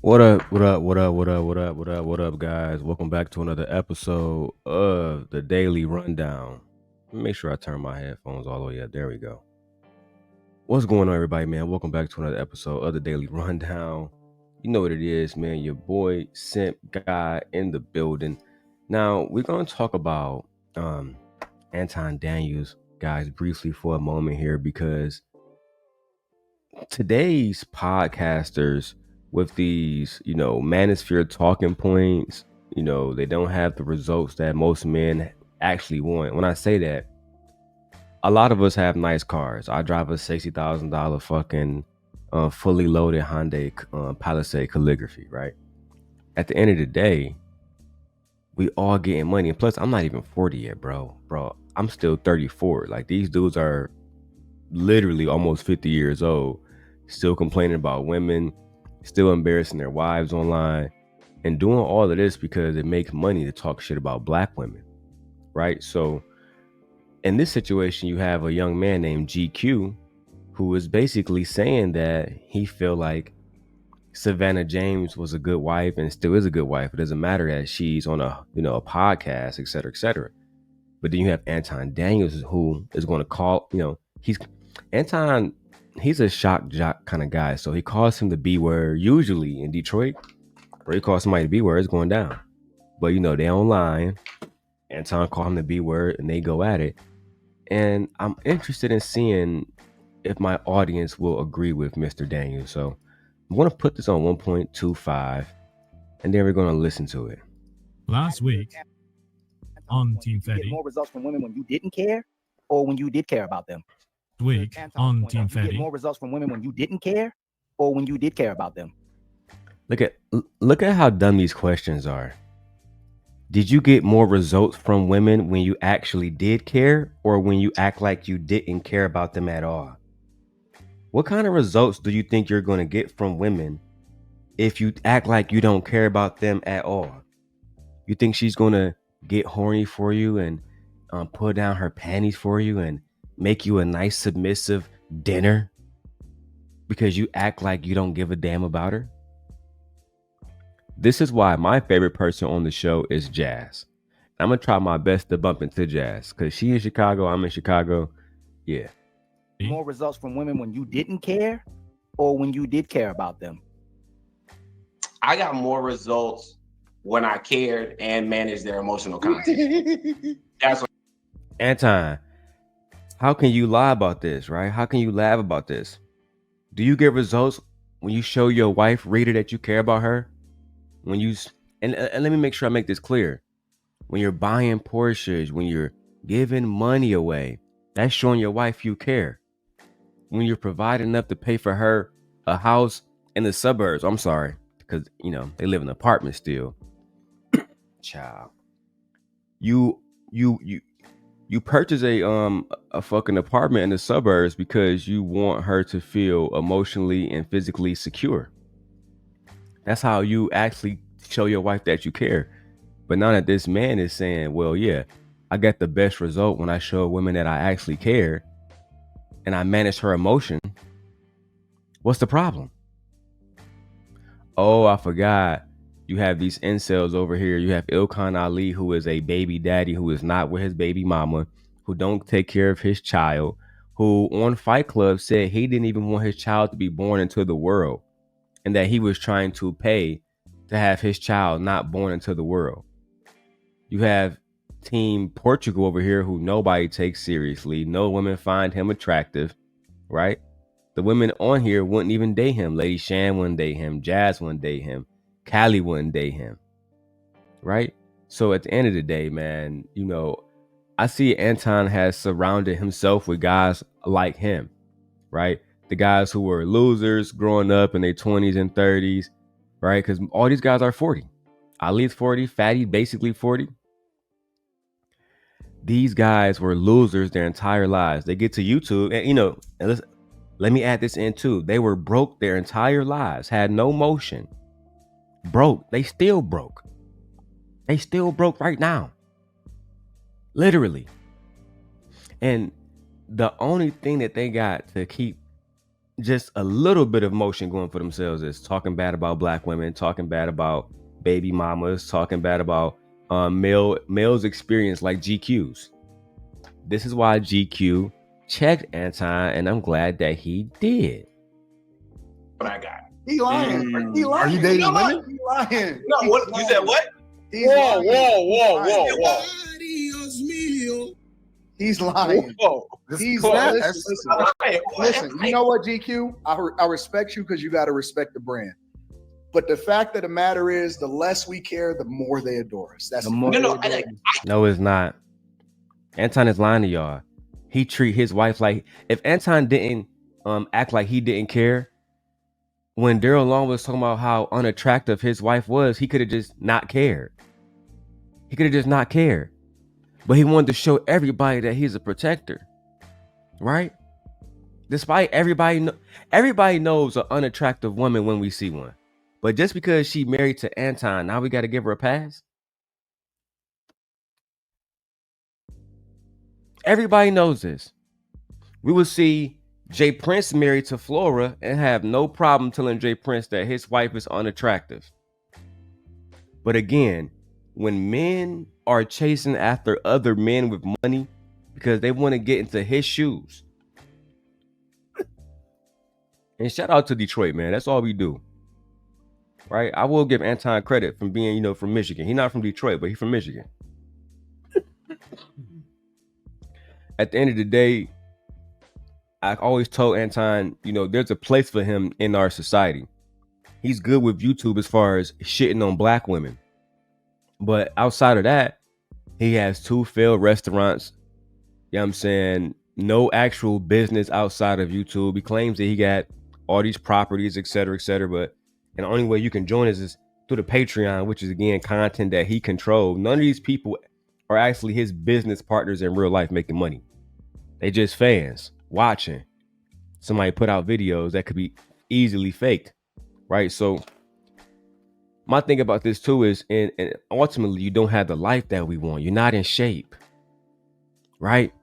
What up, what up, what up, what up, what up, what up, what up, guys? Welcome back to another episode of the Daily Rundown. Make sure I turn my headphones all the way up. There we go. What's going on, everybody, man? Welcome back to another episode of the Daily Rundown. You know what it is, man. Your boy, Simp God, in the building. Now, we're going to talk about Anton Daniels, guys, briefly for a moment here, because today's podcasters with these, manosphere talking points, they don't have the results that most men actually want. When I say that, a lot of us have nice cars. I drive a $60,000 fucking fully loaded Hyundai Palisade Calligraphy, right? At the end of the day, we all getting money. And plus, I'm not even 40 yet, bro. I'm still 34. Like, these dudes are literally almost 50 years old, still complaining about women, still embarrassing their wives online, and doing all of this because it makes money to talk shit about black women, right? So in this situation, you have a young man named GQ who is basically saying that he feel like Savannah James was a good wife and still is a good wife. It doesn't matter that she's on a podcast, et cetera, et cetera. But then you have Anton Daniels, who is going to call, Anton, he's a shock jock kind of guy. So he calls him the B word. Usually in Detroit, where he calls somebody the B word, it's going down. But they online. Anton call him the B word and they go at it. And I'm interested in seeing if my audience will agree with Mr. Daniels. So I'm going to put this on 1.25 and then we're going to listen to it. Last week on Team Get Fetty, more results from women when you didn't care or when you did care about them. week on Team Get Fetty, more results from women when you didn't care or when you did care about them. Look at how dumb these questions are. Did you get more results from women when you actually did care or when you act like you didn't care about them at all? What kind of results do you think you're going to get from women if you act like you don't care about them at all? You think she's going to get horny for you and pull down her panties for you and make you a nice submissive dinner because you act like you don't give a damn about her? This is why my favorite person on the show is Jazz. I'm going to try my best to bump into Jazz because she in Chicago, I'm in Chicago. Yeah. More results from women when you didn't care or when you did care about them. I got more results when I cared and managed their emotional content. That's what. Anton, how can you lie about this, right? How can you laugh about this? Do you get results when you show your wife, Rita, that you care about her? When you, and let me make sure I make this clear. When you're buying Porsches, when you're giving money away, that's showing your wife you care. When you're providing enough to pay for her a house in the suburbs, I'm sorry, because, they live in an apartment still. Child. You purchase a fucking apartment in the suburbs because you want her to feel emotionally and physically secure. That's how you actually show your wife that you care. But now that this man is saying, well, yeah, I got the best result when I show women that I actually care and I manage her emotion. What's the problem? Oh, I forgot. You have these incels over here. You have Ilkan Ali, who is a baby daddy, who is not with his baby mama, who don't take care of his child, who on Fight Club said he didn't even want his child to be born into the world and that he was trying to pay to have his child not born into the world. You have Team Portugal over here who nobody takes seriously. No women find him attractive, right? The women on here wouldn't even date him. Lady Shan wouldn't date him. Jazz wouldn't date him. Callie wouldn't date him, right? So at the end of the day, man, I see Anton has surrounded himself with guys like him, right? The guys who were losers growing up in their 20s and 30s, right? Because all these guys are 40. Ali's 40, Fatty basically 40. These guys were losers their entire lives. They get to YouTube and let me add this in too. They were broke their entire lives, had no motion. Broke. They still broke. They still broke right now. Literally. And the only thing that they got to keep just a little bit of motion going for themselves is talking bad about black women, talking bad about baby mamas, talking bad about males experience like GQs. This is why GQ checked Anton, and I'm glad that he did. What I got. He lying. He lying. Are you dating You know women? He lying. No, what you said? What? He's lying. Whoa. He's lying. Whoa. He's Cool. lying. That's- Listen, you know what, GQ? I respect you because you got to respect the brand. But the fact of the matter is, the less we care, the more they adore us. That's The more No, it's not. Anton is lying to y'all. He treat his wife like, if Anton didn't act like he didn't care, when Darrel Long was talking about how unattractive his wife was, he could have just not cared. He could have just not cared. But he wanted to show everybody that he's a protector. Right? Despite everybody knows an unattractive woman when we see one. But just because she married to Anton, now we got to give her a pass? Everybody knows this. We will see Jay Prince married to Flora and have no problem telling Jay Prince that his wife is unattractive. But again, when men are chasing after other men with money because they want to get into his shoes. And shout out to Detroit, man. That's all we do. Right? I will give Anton credit from being, from Michigan. He's not from Detroit, but he's from Michigan. At the end of the day, I always told Anton, there's a place for him in our society. He's good with YouTube as far as shitting on black women. But outside of that, he has 2 failed restaurants. You know what I'm saying? No actual business outside of YouTube. He claims that he got all these properties, et cetera, but and the only way you can join is through the Patreon, which is, again, content that he controls. None of these people are actually his business partners in real life making money. They just fans watching somebody put out videos that could be easily faked, right? So my thing about this too is, and ultimately, you don't have the life that we want. You're not in shape, right?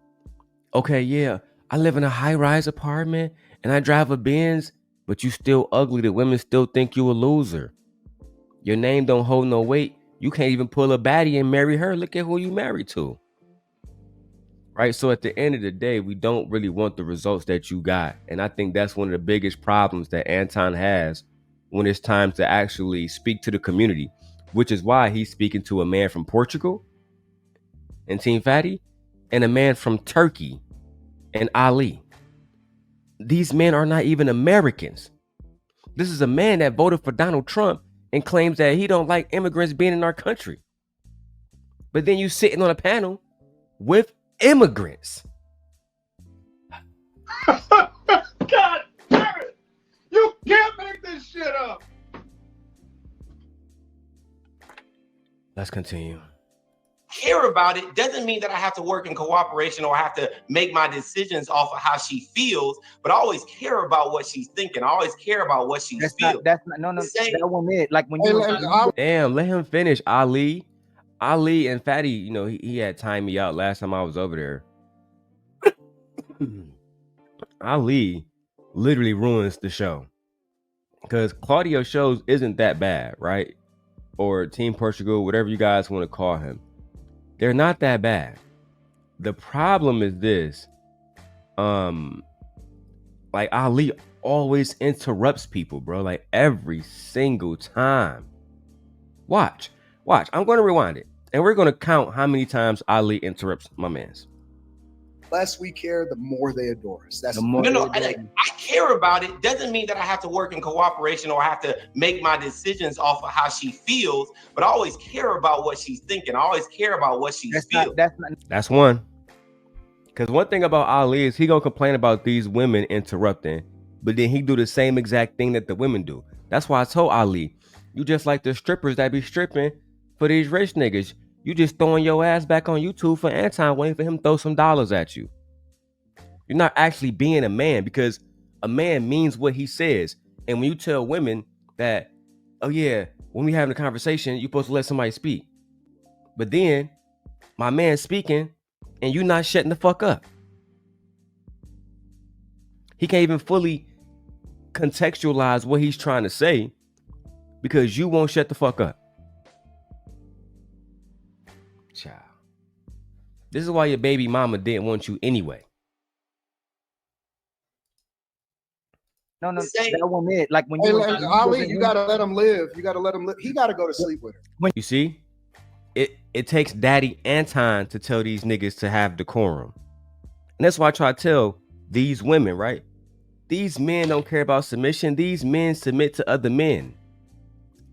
Okay, yeah, I live in a high-rise apartment and I drive a Benz, but you still ugly. The women still think you a loser. Your name don't hold no weight. You can't even pull a baddie and marry her. Look at who you married to. Right? So at the end of the day, we don't really want the results that you got. And I think that's one of the biggest problems that Anton has when it's time to actually speak to the community, which is why he's speaking to a man from Portugal and Team Fatty and a man from Turkey and Ali. These men are not even Americans. This is a man that voted for Donald Trump and claims that he don't like immigrants being in our country. But then you sitting on a panel with immigrants. God damn it! You can't make this shit up. Let's continue. Care about it doesn't mean that I have to work in cooperation or I have to make my decisions off of how she feels, but I always care about what she's thinking. I always care about what she's feeling. That's not no that one it. Like when Damn, let him finish. Ali and Fatty, he had timed me out last time I was over there. Ali literally ruins the show because Claudio's shows isn't that bad, right? Or Team Portugal, whatever you guys want to call him. They're not that bad. The problem is this. Like Ali always interrupts people, bro. Like every single time. Watch. I'm going to rewind it. And we're going to count how many times Ali interrupts my mans. Less we care, the more they adore us. That's the more. I care about it doesn't mean that I have to work in cooperation or I have to make my decisions off of how she feels, but I always care about what she's thinking. I always care about what she's feeling. That's one. Because one thing about Ali is he gonna complain about these women interrupting, but then he do the same exact thing that the women do. That's why I told Ali, you just like the strippers that be stripping for these rich niggas. You just throwing your ass back on YouTube for Anton, waiting for him to throw some dollars at you. You're not actually being a man, because a man means what he says. And when you tell women that, oh yeah, when we having a conversation, you're supposed to let somebody speak. But then my man's speaking and you not shutting the fuck up. He can't even fully contextualize what he's trying to say because you won't shut the fuck up. Child. This is why your baby mama didn't want you anyway. No, that one is like when Hey, you. Ali, you gotta let him live. You gotta let him live. He gotta go to sleep with her. You see, it takes Daddy Anton to tell these niggas to have decorum, and that's why I try to tell these women, right? These men don't care about submission. These men submit to other men.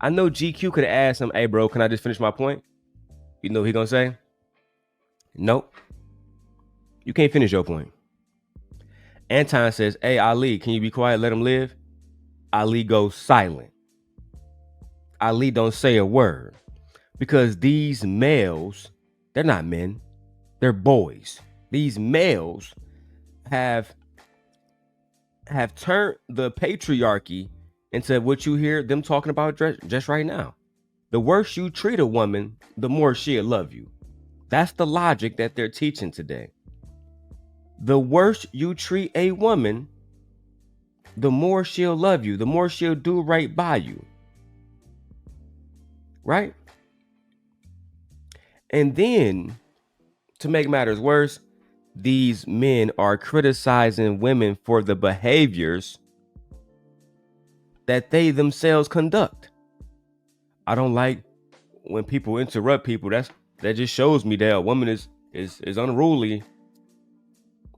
I know GQ could have asked him, "Hey, bro, can I just finish my point?" You know what he gonna say? Nope. You can't finish your point. Anton says, "Hey, Ali, can you be quiet? Let him live." Ali goes silent. Ali don't say a word because these males, they're not men, they're boys. These males have turned the patriarchy into what you hear them talking about just right now. The worse you treat a woman, the more she'll love you. That's the logic that they're teaching today. The worse you treat a woman, the more she'll love you, the more she'll do right by you. Right? And then, to make matters worse, these men are criticizing women for the behaviors that they themselves conduct. I don't like when people interrupt people. That just shows me that a woman is unruly.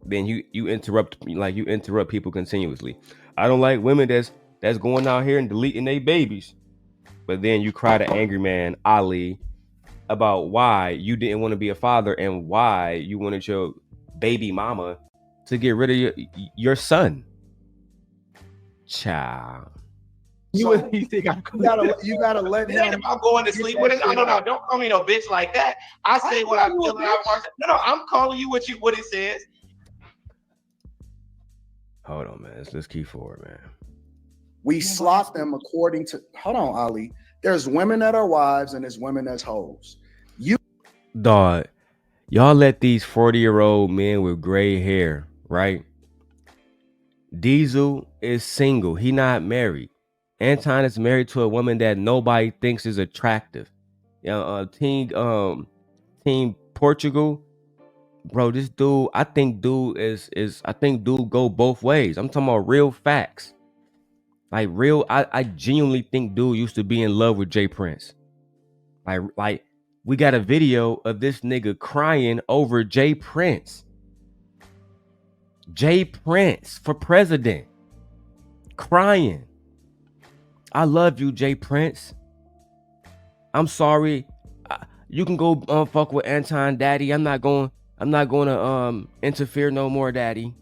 Then you interrupt people continuously. I don't like women that's going out here and deleting their babies. But then you cry to angry man Ali about why you didn't want to be a father and why you wanted your baby mama to get rid of your son. Child. You gotta let him. It ain't about going to sleep with it. No. Don't call me no bitch like that. I say what I feel. No. I'm calling you what it says. Hold on, man. Let's keep forward, man. We slot them according to. Hold on, Ali. There's women that are wives and there's women that's hoes. Dog, y'all let these 40-year-old men with gray hair, right? Diesel is single. He not married. Anton is married to a woman that nobody thinks is attractive. Team Portugal, bro. This dude, I think dude go both ways. I'm talking about real facts. Like real, I genuinely think dude used to be in love with Jay Prince. Like we got a video of this nigga crying over Jay Prince. Jay Prince for president. Crying. I love you, Jay Prince. I'm sorry. You can go fuck with Anton, daddy. I'm not going to interfere no more, daddy.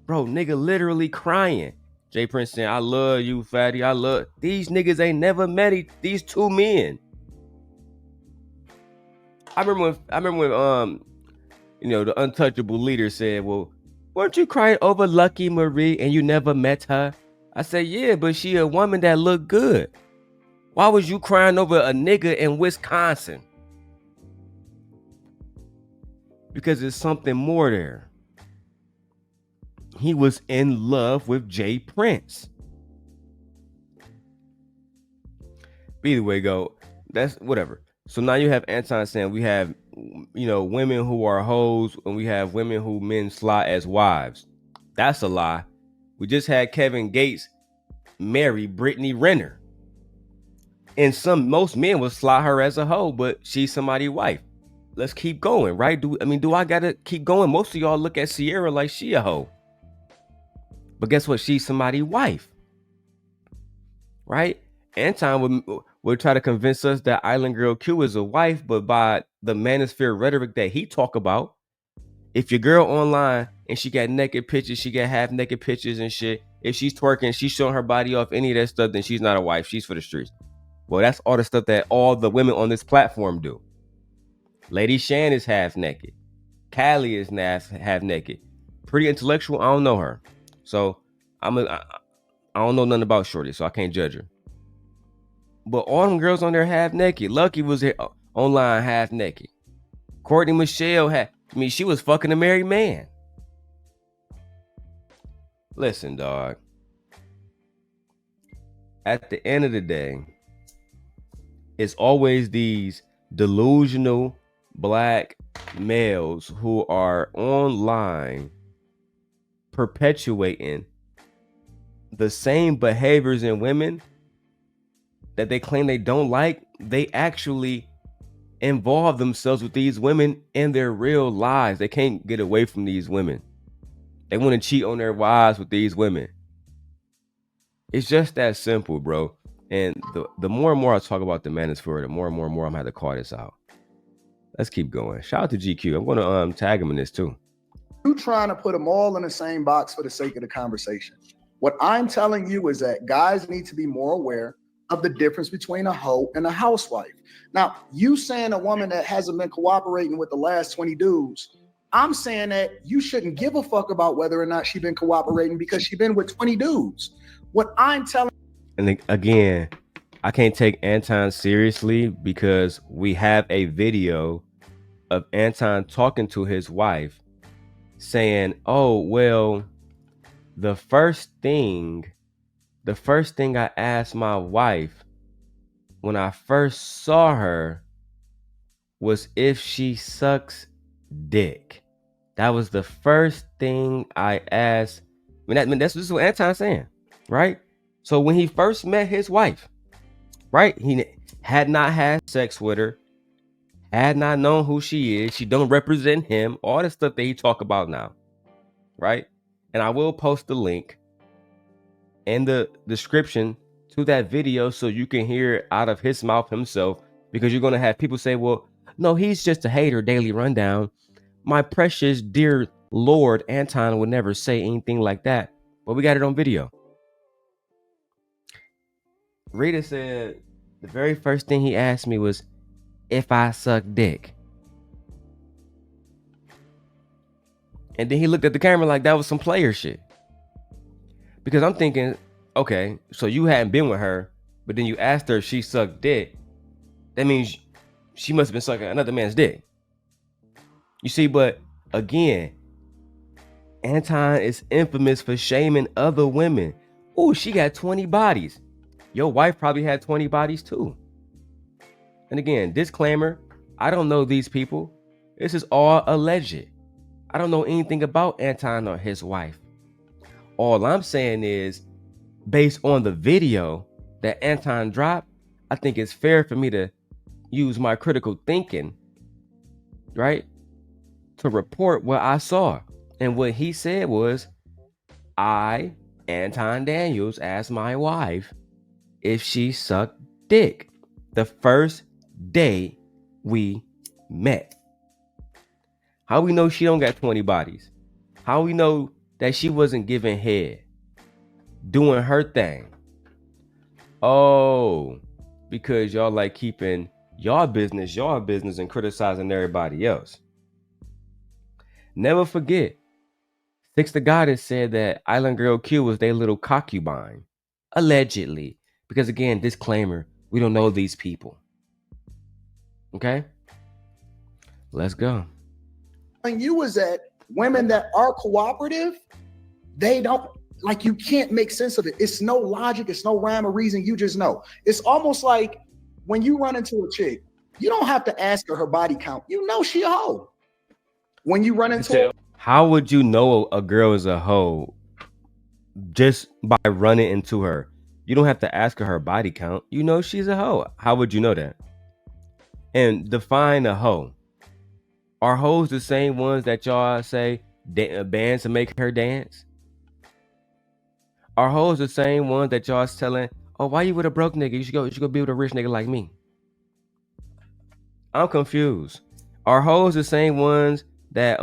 Bro, nigga literally crying. Jay Prince saying, I love you, fatty. I love these niggas ain't never met these two men. I remember when the untouchable leader said, well, weren't you crying over Lucky Marie and you never met her? I said, yeah, but she a woman that looked good. Why was you crying over a nigga in Wisconsin? Because there's something more there. He was in love with Jay Prince. But either way, that's whatever. So now you have Anton saying we have, women who are hoes and we have women who men slot as wives. That's a lie. We just had Kevin Gates marry Brittany Renner. And most men would slot her as a hoe, but she's somebody's wife. Let's keep going, right? Do I gotta keep going? Most of y'all look at Sierra like she a hoe. But guess what? She's somebody's wife. Right? Anton would try to convince us that Island Girl Q is a wife, but by the manosphere rhetoric that he talk about, if your girl online and she got naked pictures, she got half naked pictures and shit, if she's twerking, she's showing her body off, any of that stuff, then she's not a wife. She's for the streets. Well, that's all the stuff that all the women on this platform do. Lady Shan is half naked. Callie is half naked. Pretty intellectual. I don't know her. So I don't know nothing about Shorty, so I can't judge her. But all them girls on there half naked. Lucky was here online half naked. Courtney Michelle she was fucking a married man. Listen, dog. at the end of the day, it's always these delusional black males who are online perpetuating the same behaviors in women that they claim they don't like. They actually involve themselves with these women in their real lives. They can't get away from these women. They want to cheat on their wives with these women. It's just that simple, bro. And the more and more I talk about the manosphere, the more and more I'm gonna have to call this out. Let's keep going. Shout out to GQ. I'm gonna tag him in this too. You trying to put them all in the same box for the sake of the conversation. What I'm telling you is that guys need to be more aware of the difference between a hoe and a housewife. Now, you saying a woman that hasn't been cooperating with the last 20 dudes, I'm saying that you shouldn't give a fuck about whether or not she's been cooperating because she's been with 20 dudes. What I'm telling. And again, I can't take Anton seriously because we have a video of Anton talking to his wife saying, oh, well, the first thing I asked my wife when I first saw her was if she sucks dick. That was the first thing I asked. This is what Anton's saying, right? So when he first met his wife, right, he had not had sex with her, had not known who she is. She don't represent him. All the stuff that he talk about now, right? And I will post the link in the description to that video so you can hear it out of his mouth himself, because you're going to have people say, well, no, he's just a hater. Daily Rundown. My precious dear Lord Anton would never say anything like that, but we got it on video. Rita said the very first thing he asked me was if I suck dick. And then he looked at the camera like that was some player shit. Because I'm thinking, okay, so you hadn't been with her, but then you asked her if she sucked dick. That means she must have been sucking another man's dick. You see, but again, Anton is infamous for shaming other women. Oh, she got 20 bodies. Your wife probably had 20 bodies too. And again, disclaimer, I don't know these people. This is all alleged. I don't know anything about Anton or his wife. All I'm saying is, based on the video that Anton dropped, I think it's fair for me to use my critical thinking, right, to report what I saw. And what he said was, I, Anton Daniels, asked my wife if she sucked dick the first day we met. How we know she don't got 20 bodies? How we know that she wasn't giving head, doing her thing? Oh, because y'all like keeping y'all business and criticizing everybody else. Never forget, Six the Goddess said that Island Girl Q was their little concubine, allegedly. Because again, disclaimer, we don't know these people. Okay, let's go. And you was that women that are cooperative, they don't, like, you can't make sense of it. It's no logic, it's no rhyme or reason. You just know. It's almost like when you run into a chick, you don't have to ask her body count. You know she a hoe. When you run into her, how would you know a girl is a hoe just by running into her? You don't have to ask her body count. You know she's a hoe. How would you know that? And define a hoe. Are hoes the same ones that y'all say bands to make her dance? Are hoes the same ones that y'all's telling, oh, why you with a broke nigga? You should go be with a rich nigga like me. I'm confused. Are hoes the same ones that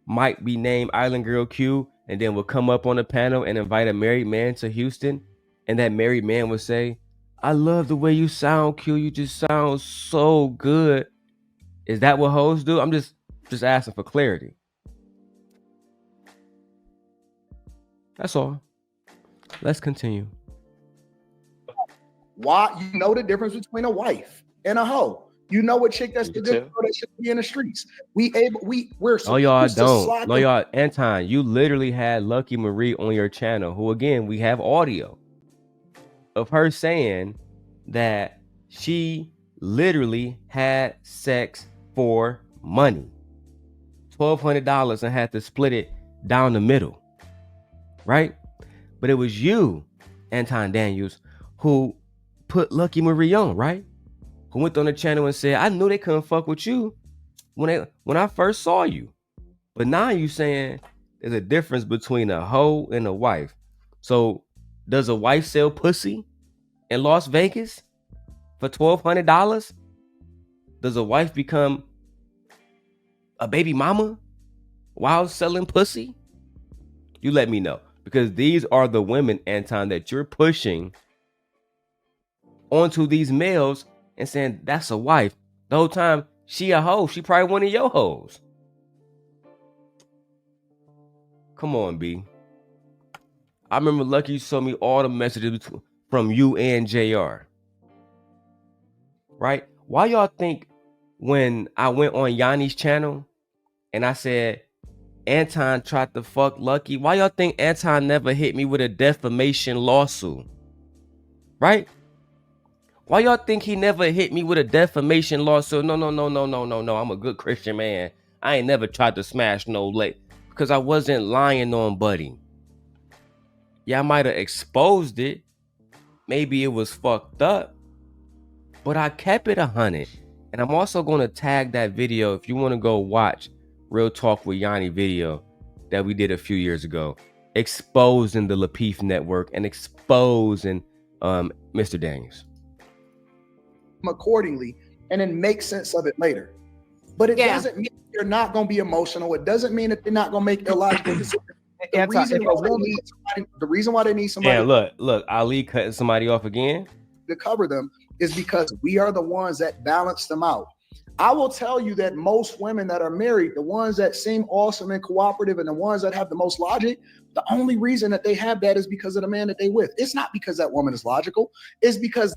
might be named Island Girl Q and then will come up on the panel and invite a married man to Houston, and that married man would say, I love the way you sound, Q. You just sound so good. Is that what hoes do? I'm just asking for clarity. That's all. Let's continue. Why? You know the difference between a wife and a hoe. You know a chick that's the good girl that should be in the streets. We're no, y'all don't. No, y'all, Anton, you literally had Lucky Marie on your channel, who again, we have audio. of her saying that she literally had sex for money. $1,200 and had to split it down the middle, right? But it was you, Anton Daniels, who put Lucky Marie on, right? Who went on the channel and said, I knew they couldn't fuck with you when I first saw you. But now you saying there's a difference between a hoe and a wife. So does a wife sell pussy in Las Vegas for $1,200? Does a wife become a baby mama while selling pussy? You let me know, because these are the women, Anton, that you're pushing onto these males and saying that's a wife. The whole time she a hoe. She probably one of your hoes. Come on, B. I remember Lucky showed me all the messages from you and JR. Right? Why y'all think when I went on Yanni's channel and I said Anton tried to fuck Lucky, why y'all think Anton never hit me with a defamation lawsuit? Right? Why y'all think he never hit me with a defamation lawsuit? No. I'm a good Christian man. I ain't never tried to smash no leg because I wasn't lying on Buddy. Yeah, I might have exposed it. Maybe it was fucked up, but I kept it 100. And I'm also going to tag that video if you want to go watch Real Talk with Yanni video that we did a few years ago, exposing the Lapeef network and exposing Mr. Daniels. Accordingly, and then make sense of it later. But it doesn't mean you're not going to be emotional. It doesn't mean that they're not going to make illogical decisions. The reason why they need somebody. Yeah, look, Ali cutting somebody off again to cover them is because we are the ones that balance them out. I will tell you that most women that are married, the ones that seem awesome and cooperative and the ones that have the most logic, the only reason that they have that is because of the man that they with. It's not because that woman is logical. It's because.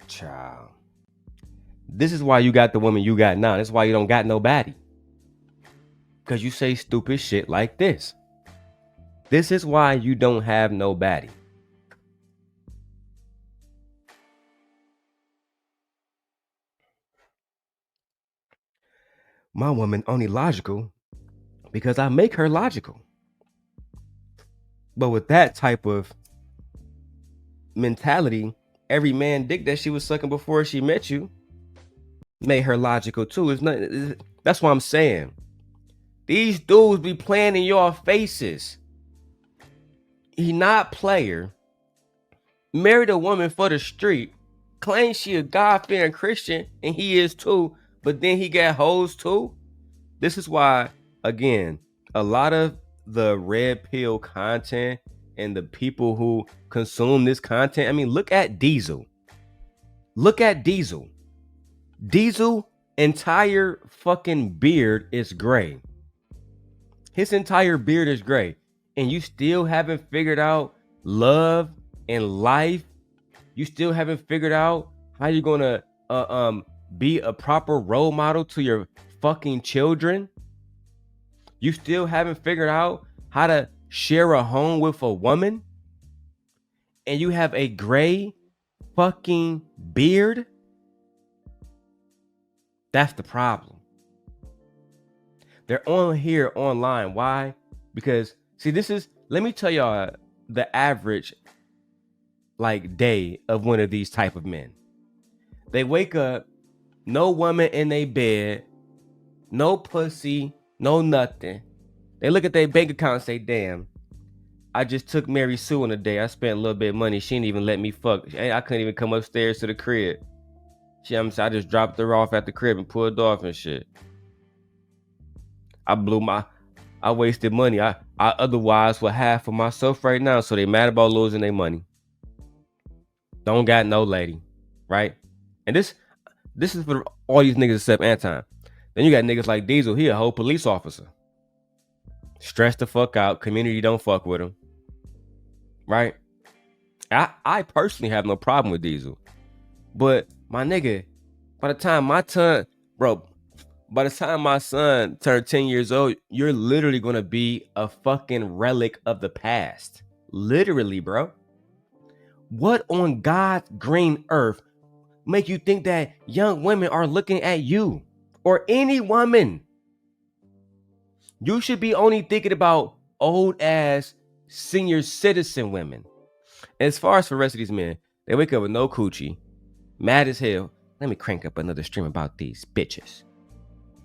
Child. This is why you got the woman you got now. That's why you don't got nobody. Because you say stupid shit like this. This is why you don't have nobody. My woman only logical because I make her logical. But with that type of mentality, every man dick that she was sucking before she met you made her logical too. That's what I'm saying. These dudes be playing in your faces. He not player. Married a woman for the street. Claims she a God-fearing Christian, and he is too. But then he got hoes too. This is why, again, a lot of the red pill content and the people who consume this content. I mean, look at Diesel. Look at Diesel. Diesel entire fucking beard is gray. His entire beard is gray. And you still haven't figured out love and life. You still haven't figured out how you're gonna be a proper role model to your fucking children. You still haven't figured out how to share a home with a woman. And you have a gray fucking beard. That's the problem. They're on here online. Why? Because see, let me tell y'all the average like day of one of these type of men. They wake up, no woman in their bed, no pussy, no nothing. They look at their bank account and say, damn, I just took Mary Sue on a day. I spent a little bit of money. She didn't even let me fuck. I couldn't even come upstairs to the crib. I just dropped her off at the crib and pulled off and shit. I wasted money. I otherwise would have for myself right now. So they mad about losing their money. Don't got no lady, right? And this is for all these niggas except Anton. Then you got niggas like Diesel. He a whole police officer. Stressed the fuck out. Community don't fuck with him. Right? I personally have no problem with Diesel. But my nigga, by the time my son turned 10 years old, you're literally gonna be a fucking relic of the past. Literally, bro. What on God's green earth make you think that young women are looking at you or any woman? You should be only thinking about old ass senior citizen women. As far as for the rest of these men, they wake up with no coochie, mad as hell. Let me crank up another stream about these bitches.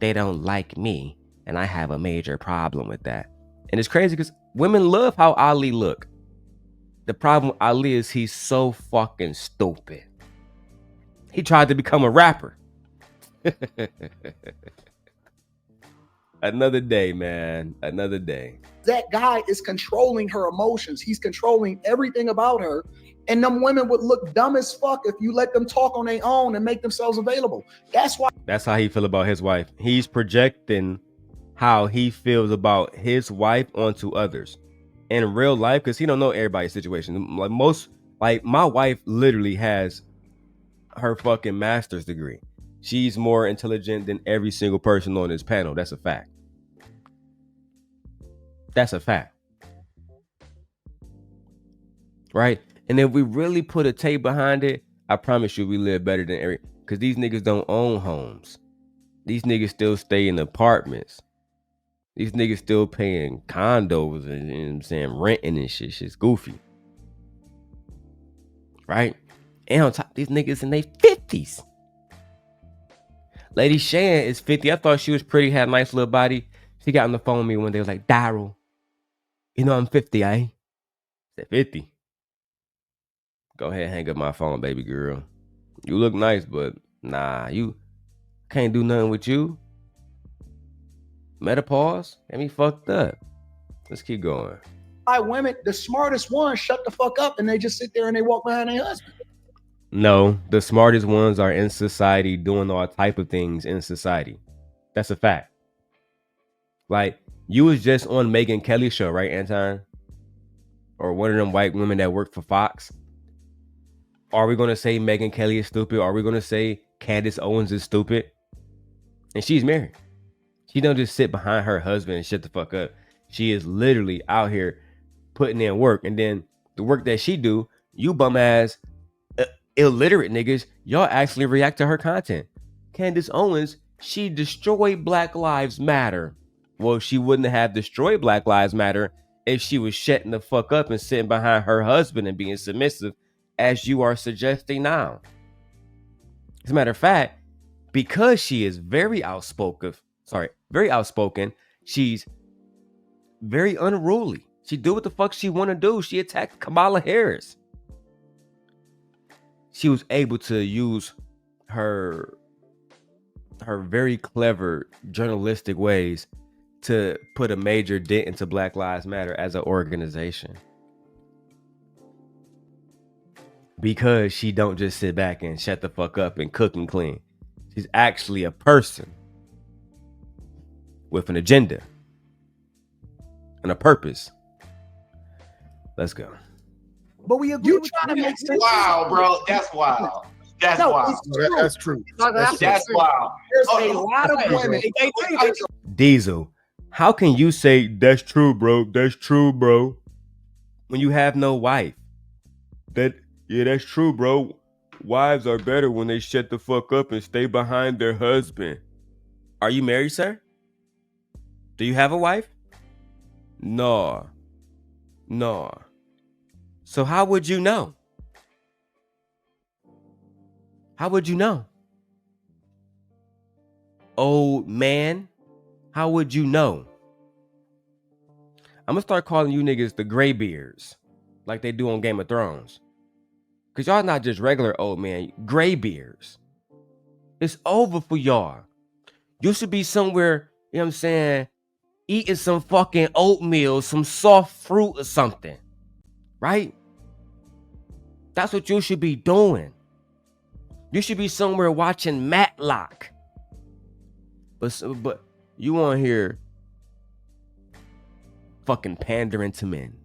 They don't like me, and I have a major problem with that. And it's crazy because women love how Ali look. The problem with Ali is he's so fucking stupid. He tried to become a rapper. Another day, man. Another day. That guy is controlling her emotions. He's controlling everything about her. And them women would look dumb as fuck if you let them talk on their own and make themselves available. That's why. That's how he feel about his wife. He's projecting how he feels about his wife onto others in real life, because he don't know everybody's situation. Like my wife literally has her fucking master's degree. She's more intelligent than every single person on this panel. That's a fact. That's a fact. Right? And if we really put a tape behind it, I promise you we live better than every, because these niggas don't own homes. These niggas still stay in apartments. These niggas still paying condos and, you know what I'm saying, renting and shit. Shit's goofy. Right? And on top, these niggas in their 50s. Lady Shan is 50. I thought she was pretty, had a nice little body. She got on the phone with me one day, was like, Darrel, you know I'm 50, eh? I said, 50? Go ahead, hang up my phone, baby girl. You look nice, but nah, you can't do nothing with you. Menopause? Got me fucked up. Let's keep going. Why women, the smartest ones, shut the fuck up and they just sit there and they walk behind their husband. No, the smartest ones are in society doing all type of things in society. That's a fact. Like, you was just on Megyn Kelly's show, right, Anton? Or one of them white women that work for Fox. Are we going to say Megyn Kelly is stupid? Are we going to say Candace Owens is stupid? And she's married. She don't just sit behind her husband and shut the fuck up. She is literally out here putting in work. And then the work that she do, you bum ass illiterate niggas, y'all actually react to her content. Candace Owens, she destroyed Black Lives Matter. Well, she wouldn't have destroyed Black Lives Matter if she was shutting the fuck up and sitting behind her husband and being submissive, as you are suggesting now. As a matter of fact, because she is very outspoken, she's very unruly. She do what the fuck she want to do. She attacked Kamala Harris. She was able to use her very clever journalistic ways to put a major dent into Black Lives Matter as an organization. Because she don't just sit back and shut the fuck up and cook and clean. She's actually a person with an agenda and a purpose. Let's go. But we agree. You trying to make sense? Wow, bro, that's wild. That's wild. That's true. That's wild. There's a lot of women. Diesel, how can you say that's true, bro? That's true, bro. When you have no wife. That's true, bro. Wives are better when they shut the fuck up and stay behind their husband. Are you married, sir? Do you have a wife? No. So how would you know? How would you know? Old man, how would you know? I'm gonna start calling you niggas the graybeards, like they do on Game of Thrones. Cause y'all not just regular old man, graybeards. It's over for y'all. You should be somewhere, you know what I'm saying, eating some fucking oatmeal, some soft fruit or something. Right? That's what you should be doing. You should be somewhere watching Matlock. But you on here fucking pandering to men.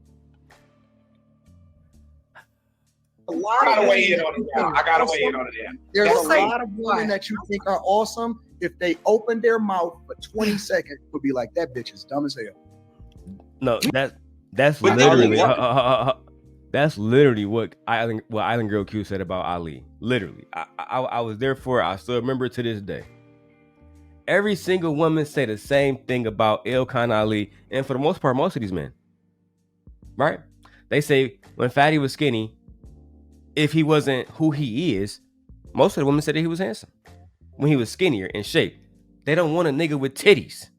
I gotta weigh in on it now. There's a lot of women that you think are awesome. If they open their mouth for 20 seconds, would be like, that bitch is dumb as hell. No, that's literally. That's literally what Island Girl Q said about Ali. Literally, I was there for it. I still remember it to this day. Every single woman say the same thing about Ilkhan Ali, and for the most part, most of these men, right? They say when Fatty was skinny, if he wasn't who he is, most of the women said that he was handsome. When he was skinnier in shape, they don't want a nigga with titties,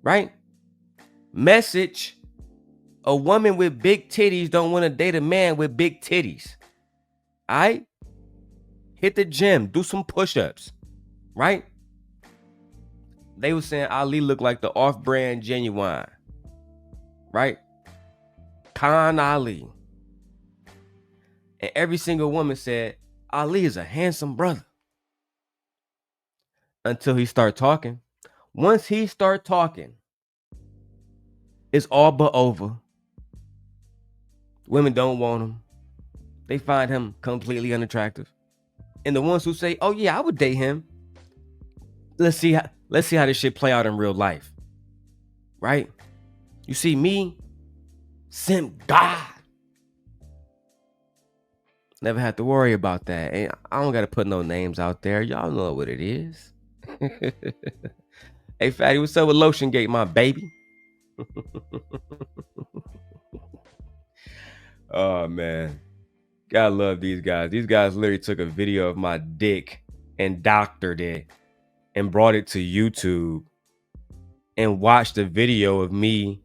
right? Message: a woman with big titties don't want to date a man with big titties. All right? Hit the gym, do some push-ups, right? They were saying Ali looked like the off-brand Genuine, right? Khan Ali. And every single woman said Ali is a handsome brother. Until he start talking. Once he start talking, it's all but over. Women don't want him. They find him completely unattractive. And the ones who say, "Oh yeah, I would date him," let's see how this shit play out in real life, right? You see me, Simp God, never had to worry about that. And I don't gotta put no names out there. Y'all know what it is. Hey Fatty, what's up with Lotion Gate, my baby? Oh man, gotta love these guys. These guys literally took a video of my dick and doctored it and brought it to YouTube and watched a video of me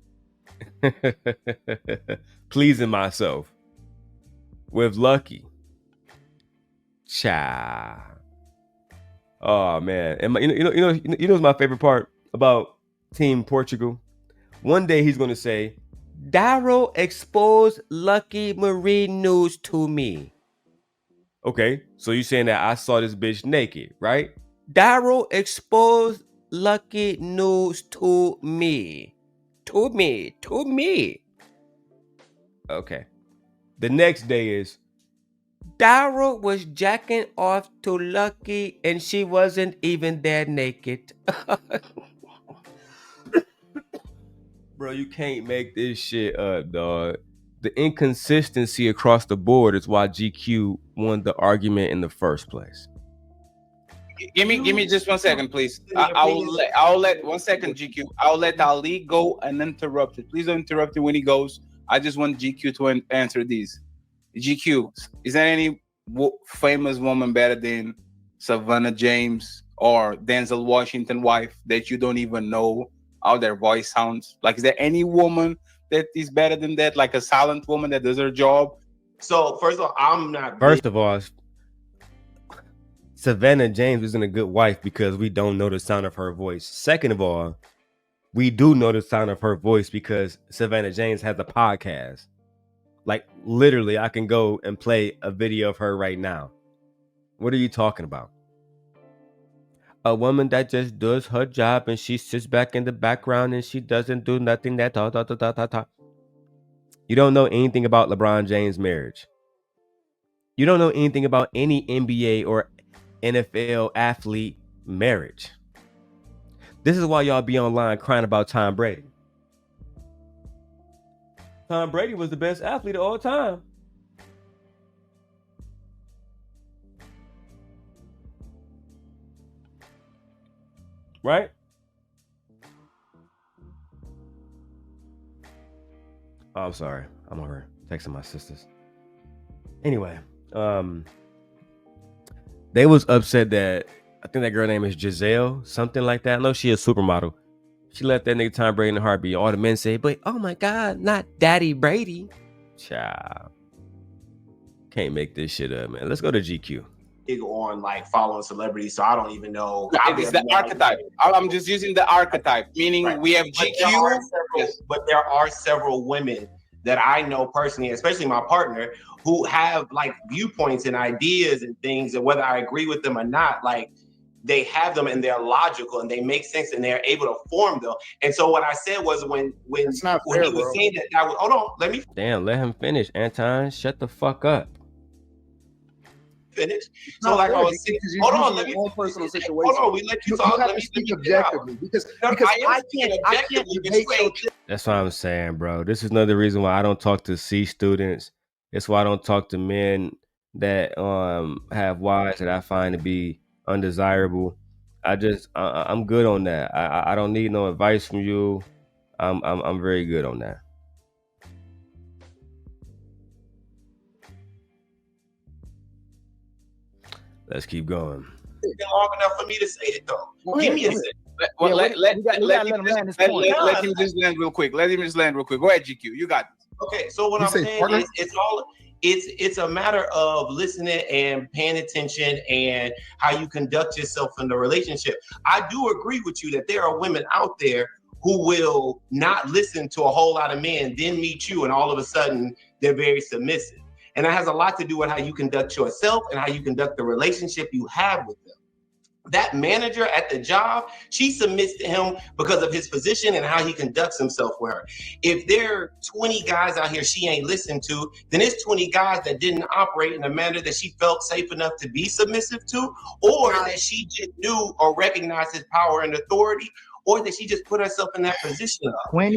pleasing myself with Lucky. Cha. Oh man, and you know what's my favorite part about Team Portugal? One day he's gonna say, "Darrel exposed Lucky Marine news to me." Okay, so you saying that I saw this bitch naked, right? Darrel exposed Lucky news to me. To me. Okay. The next day is, Darrel was jacking off to Lucky and she wasn't even there naked. Bro, you can't make this shit up, dog. The inconsistency across the board is why GQ won the argument in the first place. Give me just 1 second, please. I'll let 1 second, GQ. I'll let Ali go uninterrupted. Please don't interrupt him when he goes. I just want GQ to answer these. GQ, is there any famous woman better than Savannah James or Denzel Washington wife that you don't even know how their voice sounds? Like, is there any woman that is better than that? Like a silent woman that does her job? So first of all, I'm not. First of all, Savannah James isn't a good wife because we don't know the sound of her voice. Second of all, we do know the sound of her voice because Savannah James has a podcast. Like, literally, I can go and play a video of her right now. What are you talking about? A woman that just does her job and she sits back in the background and she doesn't do nothing that ta. You don't know anything about LeBron James' marriage. You don't know anything about any NBA or NFL athlete marriage. This is why y'all be online crying about Tom Brady. Tom Brady was the best athlete of all time. Right? Oh, I'm sorry. I'm over texting my sisters. Anyway, they was upset that I think that girl name is Giselle, something like that. I know she a supermodel. She left that nigga Tom Brady in a heartbeat. All the men say, but oh my God, not Daddy Brady. Child. Can't make this shit up, man. Let's go to GQ. On like following celebrities, so I don't even know. It's the archetype. I'm just using the archetype, meaning right. We have GQ. But there are several women that I know personally, especially my partner, who have like viewpoints and ideas and things, and whether I agree with them or not, like they have them and they're logical and they make sense and they're able to form them. And so what I said was when he was saying that, I would, hold on, let me. Damn, let him finish, Anton. Shut the fuck up. Finish. So like I was saying, hold on, let me. Personal situation. Hold on, we let you talk. Let me speak objectively because I can't debate. That's what I'm saying, bro. This is another reason why I don't talk to C students That's why I don't talk to men that have wives that I find to be undesirable. I'm good on that. I don't need no advice from you. I'm very good on that. Let's keep going. It's been long enough for me to say it though. Give me a second. Well, Yeah, let we gotta let him land his point. let him just land real quick. Let him just land real quick. Go ahead, GQ. You got this. Okay, so what You I'm say saying partner? is it's a matter of listening and paying attention and how you conduct yourself in the relationship. I do agree with you that there are women out there who will not listen to a whole lot of men, then meet you, and all of a sudden they're very submissive. And that has a lot to do with how you conduct yourself and how you conduct the relationship you have with them. That manager at the job, she submits to him because of his position and how he conducts himself with her. If there are 20 guys out here she ain't listened to, then it's 20 guys that didn't operate in a manner that she felt safe enough to be submissive to, or that she just knew or recognized his power and authority, or that she just put herself in that position. Hold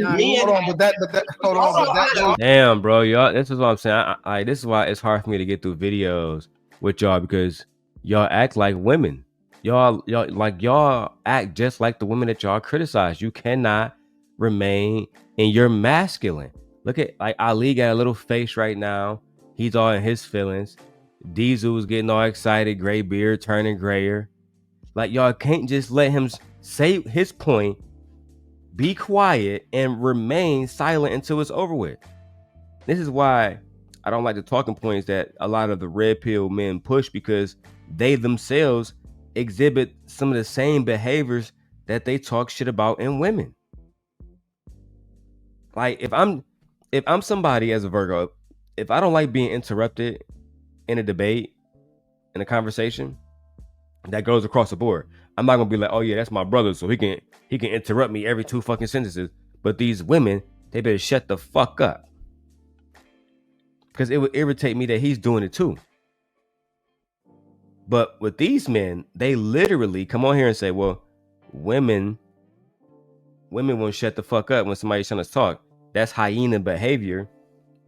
on, but that hold on, but that goes. Damn, bro, y'all. This is what I'm saying. This is why it's hard for me to get through videos with y'all because y'all act like women. Y'all act just like the women that y'all criticize. You cannot remain in your masculine. Look at like Ali got a little face right now. He's all in his feelings. Diesel's getting all excited, gray beard turning grayer. Like y'all can't just let him say his point, be quiet, and remain silent until it's over with. This is why I don't like the talking points that a lot of the red pill men push because they themselves exhibit some of the same behaviors that they talk shit about in women. Like if I'm somebody as a Virgo, if I don't like being interrupted in a debate, in a conversation that goes across the board, I'm not gonna be like, oh yeah, that's my brother, so he can interrupt me every 2 fucking sentences. But these women, they better shut the fuck up. Because it would irritate me that he's doing it too. But with these men, they literally come on here and say, well, women won't shut the fuck up when somebody's trying to talk. That's hyena behavior.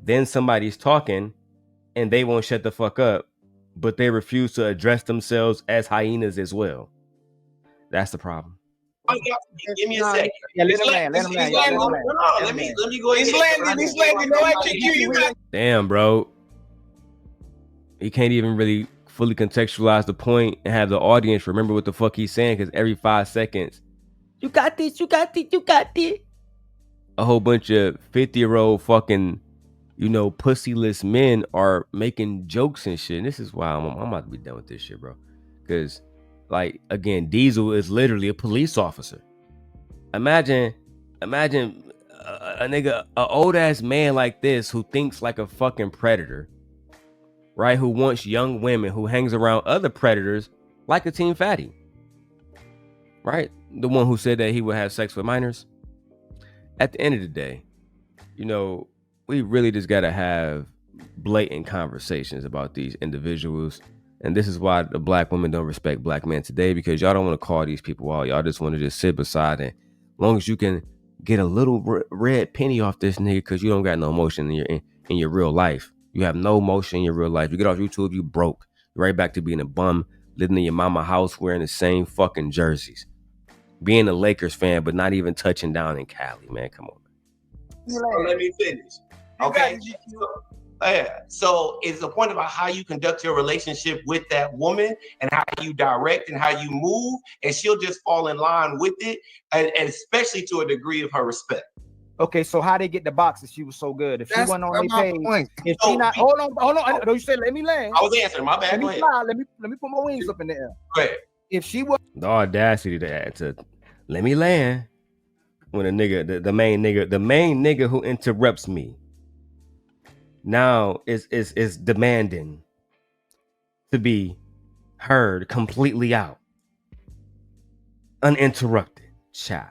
Then somebody's talking and they won't shut the fuck up, but they refuse to address themselves as hyenas as well. That's the problem. Give me a second. Yeah, let him land. Let me go ahead. He's landing. Go ahead, GQ. You got. Damn, bro. He can't even really fully contextualize the point and have the audience remember what the fuck he's saying because every 5 seconds, you got this. A whole bunch of 50-year-old fucking, pussyless men are making jokes and shit. And this is why I'm about to be done with this shit, bro. Because, like, again, Diesel is literally a police officer. Imagine a nigga, a old ass man like this who thinks like a fucking predator, right? Who wants young women, who hangs around other predators like a Team Fatty, right? The one who said that he would have sex with minors. At the end of the day, we really just got to have blatant conversations about these individuals. And this is why the black women don't respect black men today, because y'all don't want to call these people out. Y'all just want to just sit beside it. As long as you can get a little red penny off this nigga, because you don't got no emotion in your real life. You have no emotion in your real life. You get off YouTube, you broke. You're right back to being a bum, living in your mama house, wearing the same fucking jerseys. Being a Lakers fan, but not even touching down in Cali, man. Come on. Let me finish. Okay. So it's the point about how you conduct your relationship with that woman and how you direct and how you move, and she'll just fall in line with it, and especially to a degree of her respect. Okay, so how they get the box if she was so good? If she wasn't on their page, if So, she not, hold on. Don't you say let me land? I was answering. My bad. Let Go me ahead. fly. Let me put my wings up in the air. Go ahead. If she was The audacity to let me land when a nigga, the main nigga who interrupts me now is demanding to be heard completely out, uninterrupted. Child.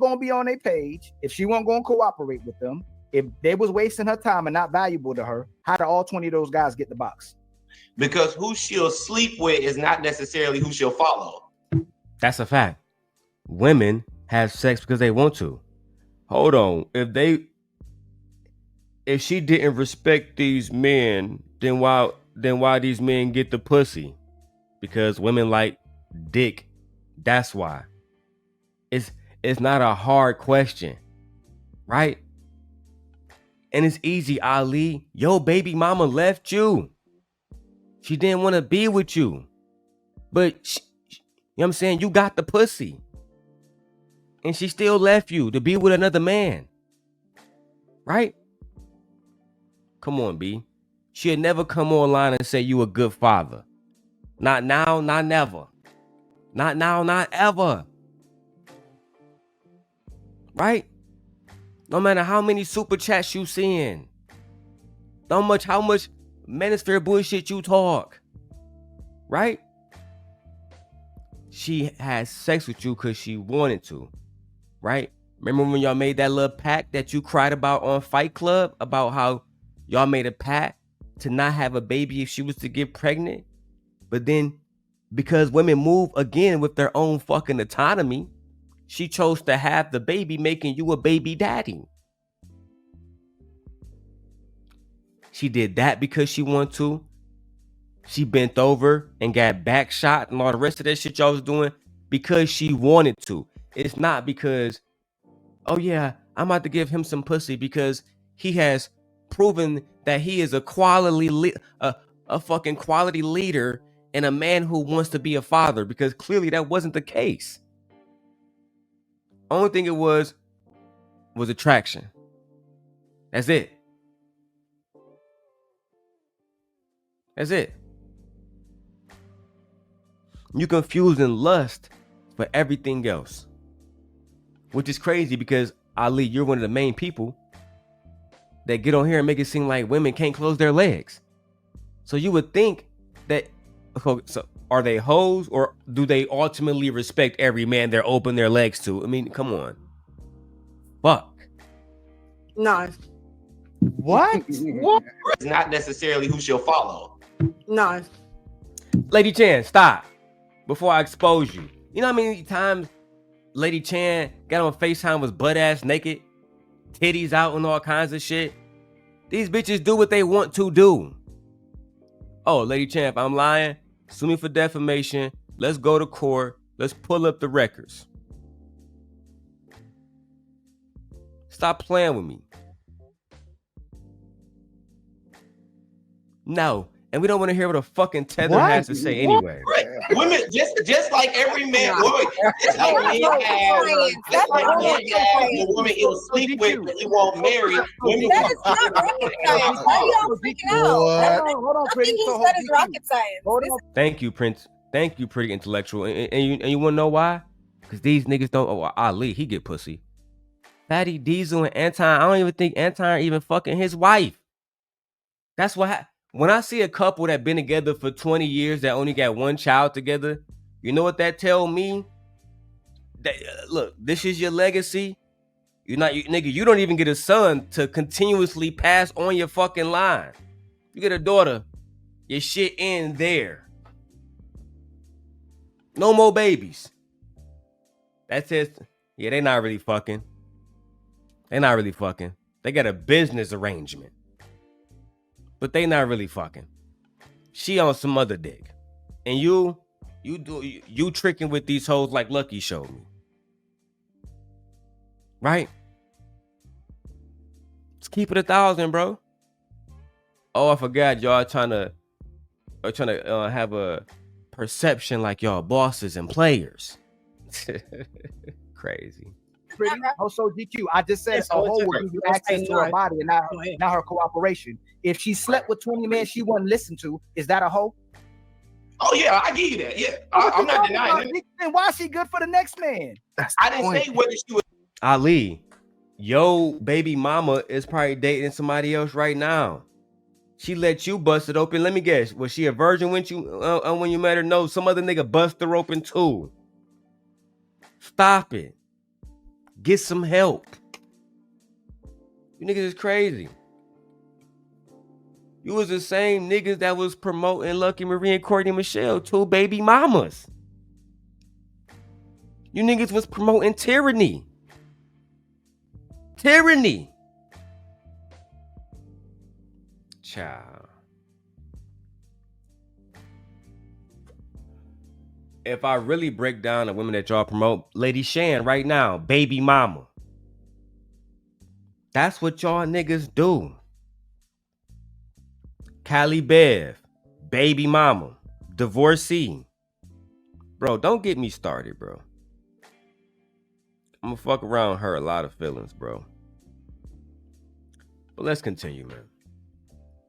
gonna be on their page, if she wasn't gonna cooperate with them, if they was wasting her time and not valuable to her, how do all 20 of those guys get the box? Because who she'll sleep with is not necessarily who she'll follow. That's a fact. Women have sex because they want to. Hold on. if she didn't respect these men, then why these men get the pussy? Because women like dick. That's why. It's not a hard question, right? And it's easy, Ali. Yo, baby mama left you. She didn't want to be with you. But you know what I'm saying? You got the pussy. And she still left you to be with another man. Right? Come on, B. She'll never come online and say you a good father. Not now, not never. Not now, not ever. Right? No matter how many super chats you seeing. How much manosphere bullshit you talk. Right? She had sex with you because she wanted to. Right? Remember when y'all made that little pact that you cried about on Fight Club? About how y'all made a pact to not have a baby if she was to get pregnant? But then, because women move again with their own fucking autonomy, she chose to have the baby, making you a baby daddy. She did that because she wanted to. She bent over and got back shot and all the rest of that shit y'all was doing because she wanted to. It's not because, oh yeah, I'm about to give him some pussy because he has proven that he is a fucking quality leader and a man who wants to be a father, because clearly that wasn't the case. Only thing it was attraction. That's it. That's it. You confusing lust for everything else. Which is crazy because, Ali, you're one of the main people that get on here and make it seem like women can't close their legs. So you would think that, so are they hoes or do they ultimately respect every man they're open their legs to? I mean, come on. Fuck. No. What? What? It's not necessarily who she'll follow. No. Lady Chan, stop. Before I expose you. You know how many times Lady Chan got on FaceTime was butt ass naked, titties out and all kinds of shit? These bitches do what they want to do. Oh, Lady Chan, if I'm lying, sue me for defamation. Let's go to court. Let's pull up the records. Stop playing with me. No. And we don't want to hear what a fucking tether has to say anyway. Right. Women, just like every man, woman, just like men have the woman he'll sleep with, but he won't marry. Women that is not rocket science. Why are y'all freaking out? Hold on, Nothing he said is rocket science. Thank you, Prince. Thank you, pretty intellectual. And you want to know why? Because these niggas don't. Oh, Ali, he get pussy. Fatty Diesel and Anton. I don't even think Anton even fucking his wife. That's what. When I see a couple that been together for 20 years that only got one child together, you know what that tell me? That look, this is your legacy. Nigga, you don't even get a son to continuously pass on your fucking line. You get a daughter, your shit in there. No more babies. That's it. Yeah, they not really fucking. They not really fucking. They got a business arrangement. But they not really fucking. She on some other dick. And you tricking with these hoes like Lucky showed me. Right? Let's keep it 1,000, bro. Oh, I forgot y'all trying to have a perception like y'all bosses and players. Crazy. Pretty. Also, GQ. I just said a hoe would give you access to her body and not her cooperation. If she slept with 20 men she wouldn't listen to, is that a hoe? Oh yeah, I give you that. Yeah, I'm not denying it. Then why is she good for the next man? I didn't say whether she was. Ali, yo baby mama is probably dating somebody else right now. She let you bust it open. Let me guess. Was she a virgin when you met her? No, some other nigga bust her open too. Stop it. Get some help. You niggas is crazy. You was the same niggas that was promoting Lucky Marie and Courtney Michelle, 2 baby mamas. You niggas was promoting tyranny. Tyranny. Child. If I really break down the women that y'all promote, Lady Shan right now, baby mama. That's what y'all niggas do. Cali Bev, baby mama, divorcee. Bro, don't get me started, bro. I'm gonna fuck around and hurt a lot of feelings, bro. But let's continue, man.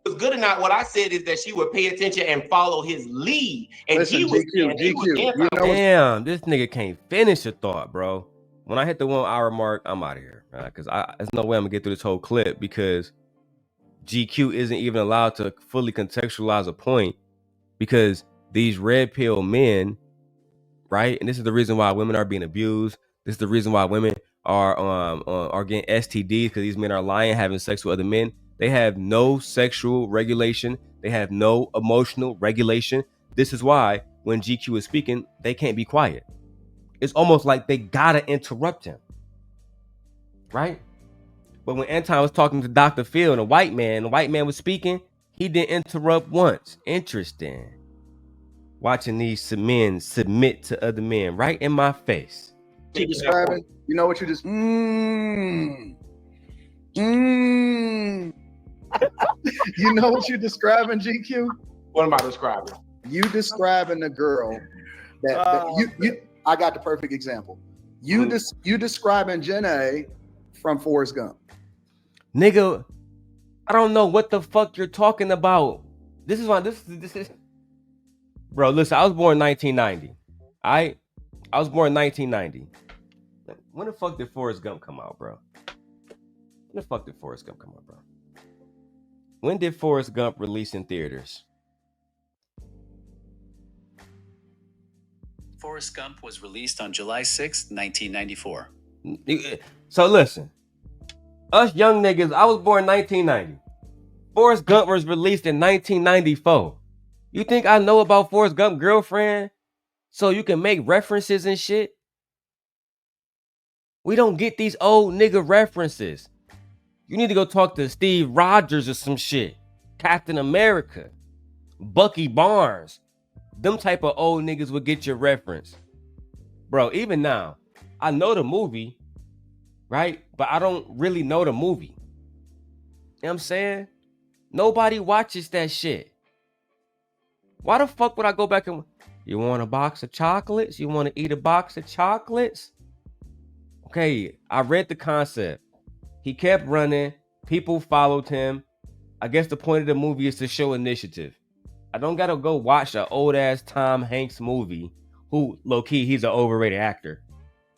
Was good or not, what I said is that she would pay attention and follow his lead. And Listen, he was GQ. Damn, this nigga can't finish a thought, bro. When I hit the 1 hour mark, I'm out of here. Because there's no way I'm gonna get through this whole clip because GQ isn't even allowed to fully contextualize a point because these red pill men, right? And this is the reason why women are being abused. This is the reason why women are getting STDs because these men are lying, having sex with other men. They have no sexual regulation. They have no emotional regulation. This is why when GQ is speaking, they can't be quiet. It's almost like they gotta interrupt him, right? But when Anton was talking to Dr. Phil and the white man was speaking, he didn't interrupt once. Interesting. Watching these men submit to other men right in my face. You describing? You know what you just You know what you're describing, GQ? What am I describing? You describing the girl that you I got the perfect example. You describing Jenna from Forrest Gump. Nigga, I don't know what the fuck you're talking about. This is why this is bro, listen, I was born in 1990. I was born in 1990. When the fuck did Forrest Gump come out, bro? When the fuck did Forrest Gump come out, bro? When did Forrest Gump release in theaters? Forrest Gump was released on July 6, 1994. So listen, us young niggas, I was born in 1990. Forrest Gump was released in 1994. You think I know about Forrest Gump girlfriend so you can make references and shit? We don't get these old nigga references. You need to go talk to Steve Rogers or some shit. Captain America. Bucky Barnes. Them type of old niggas would get your reference. Bro, even now, I know the movie, right? But I don't really know the movie. You know what I'm saying? Nobody watches that shit. Why the fuck would I go back and... You want a box of chocolates? You want to eat a box of chocolates? Okay, I read the concept. He kept running. People followed him. I guess the point of the movie is to show initiative. I don't gotta go watch an old ass Tom Hanks movie who, low key, he's an overrated actor.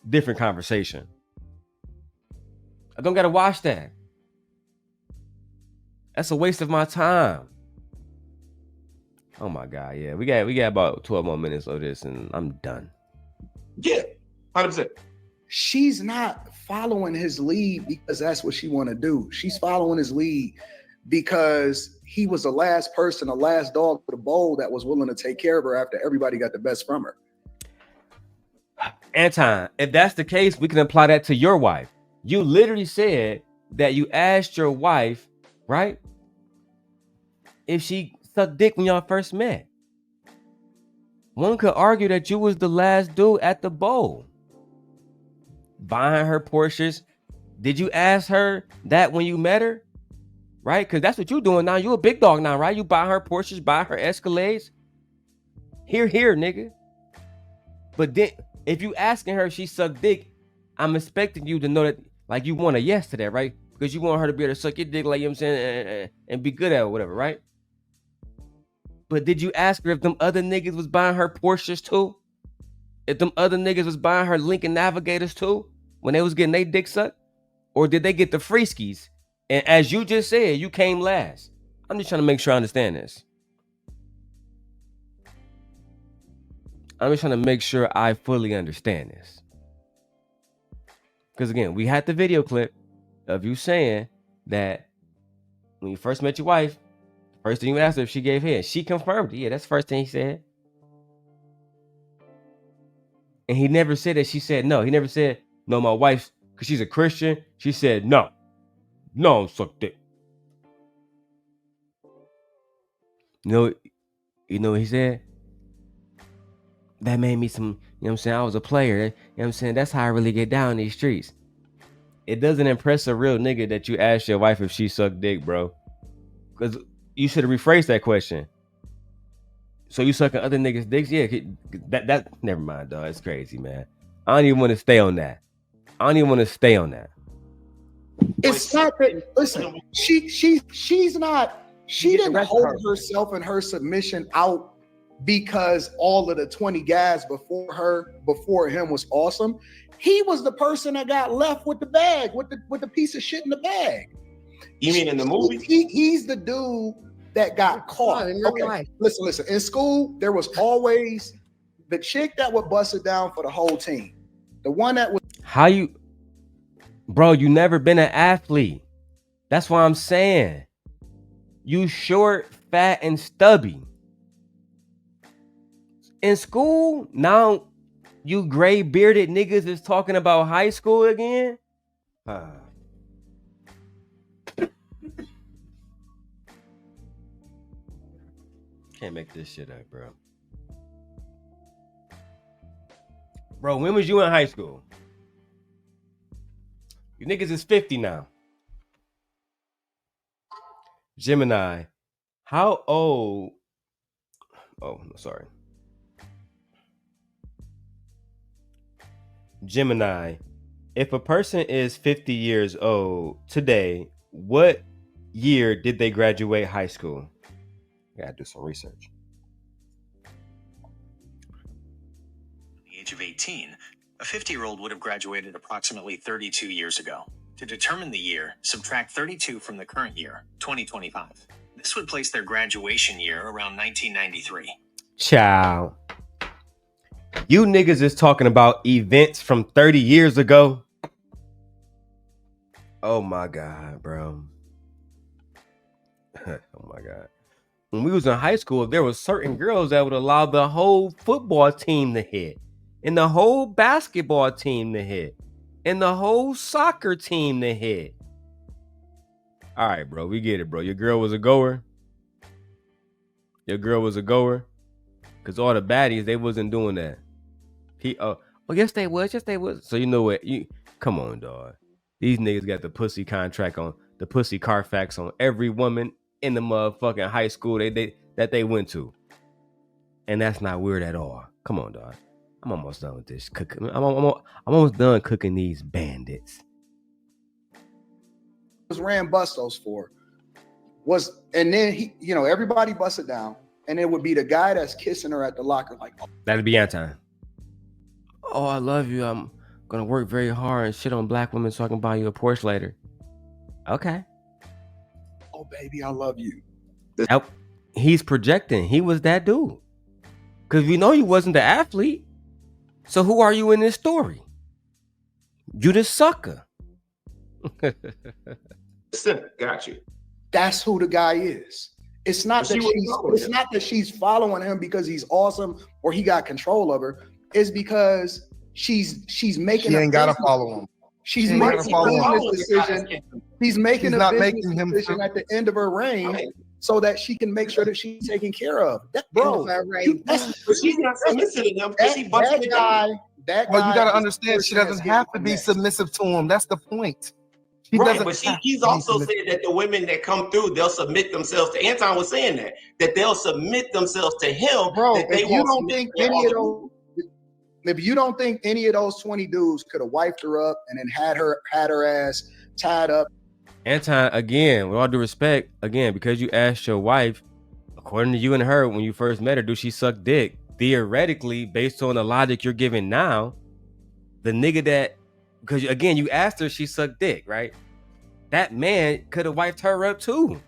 Different conversation. I don't gotta watch that. That's a waste of my time. Oh my God, yeah. We got about 12 more minutes of this and I'm done. Yeah, 100%. She's not following his lead because that's what she want to do. She's following his lead because he was the last person, the last dog with a bowl that was willing to take care of her after everybody got the best from her. Anton, if that's the case, we can apply that to your wife. You literally said that you asked your wife, right, if she sucked dick when y'all first met. One could argue that you was the last dude at the bowl. Buying her Porsches. Did you ask her that when you met her? Right? Because that's what you doing now. You a big dog now, right? You buy her Porsches, buy her Escalades. Here, nigga. But then, if you asking her if she sucked dick, I'm expecting you to know that, like, you want a yes to that, right? Because you want her to be able to suck your dick, like, you know what I'm saying, and be good at it or whatever, right? But did you ask her if them other niggas was buying her Porsches too? If them other niggas was buying her Lincoln Navigators too? When they was getting their dick sucked? Or did they get the Freeskies? And as you just said, you came last. I'm just trying to make sure I understand this. I'm just trying to make sure I fully understand this. Because again, we had the video clip of you saying that when you first met your wife, first thing you asked her if she gave head. She confirmed it. Yeah, that's the first thing he said. And he never said that she said no. He never said, no, my wife, because she's a Christian, she said no. No, suck dick. You know what he said? That made me some, you know what I'm saying? I was a player. You know what I'm saying? That's how I really get down in these streets. It doesn't impress a real nigga that you ask your wife if she sucked dick, bro. Because you should have rephrased that question. So you sucking other niggas' dicks? Yeah, that never mind, dog. It's crazy, man. I don't even want to stay on that. It's not that. Listen, she's not. She didn't hold herself and her submission out because all of the 20 guys before him was awesome. He was the person that got left with the bag, with the piece of shit in the bag. You mean in the movie? He's the dude that got caught. Okay, listen. In school, there was always the chick that would bust it down for the whole team. The one that was Bro, you never been an athlete. That's what I'm saying. You short, fat, and stubby. In school, now you gray bearded niggas is talking about high school again? Can't make this shit up, bro. Bro, when was you in high school? You niggas is 50 now. Gemini, how old? Oh, sorry. Gemini, if a person is 50 years old today, what year did they graduate high school? I gotta do some research. The age of 18, a 50-year-old would have graduated approximately 32 years ago. To determine the year, subtract 32 from the current year, 2025. This would place their graduation year around 1993. Ciao. You niggas is talking about events from 30 years ago. Oh my God, bro. Oh my God. When we was in high school, there was certain girls that would allow the whole football team to hit, and the whole basketball team to hit, and the whole soccer team to hit. All right, bro, we get it, bro. Your girl was a goer. Because all the baddies, they wasn't doing that. Yes, they was. So you know what? Come on, dog. These niggas got the pussy contract on, the pussy Carfax on every woman in the motherfucking high school that they went to. And that's not weird at all. Come on, dog. I'm almost done with this. I'm almost done cooking these bandits. Ran Bustos for was, and then he, everybody busted down, and it would be the guy that's kissing her at the locker, like, oh. That'd be Anton. Oh, I love you. I'm gonna work very hard and shit on black women so I can buy you a Porsche later. Okay. Oh, baby, I love you. He's projecting. He was that dude. Because we know you wasn't the athlete. So who are you in this story? You the sucker. Got you. That's who the guy is. It's not that she's following him because he's awesome or he got control of her. It's because she's making. She ain't gotta follow him. She's making a business decision. He's making a business decision at the end of her reign, so that she can make sure that she's taken care of. Bro, she's not submissive to him because she busted the guy. Well, you gotta understand, she doesn't have to be submissive to him. That's the point. He's also said that the women that come through, they'll submit themselves to. Anton was saying that they'll submit themselves to him. Bro, if you don't think any of those 20 dudes could have wiped her up and then had her ass tied up. Anton, again, with all due respect, because you asked your wife, according to you and her, when you first met her, do she suck dick? Theoretically, based on the logic you're giving now, the nigga that, because again, you asked her, she sucked dick, right? That man could have wiped her up too.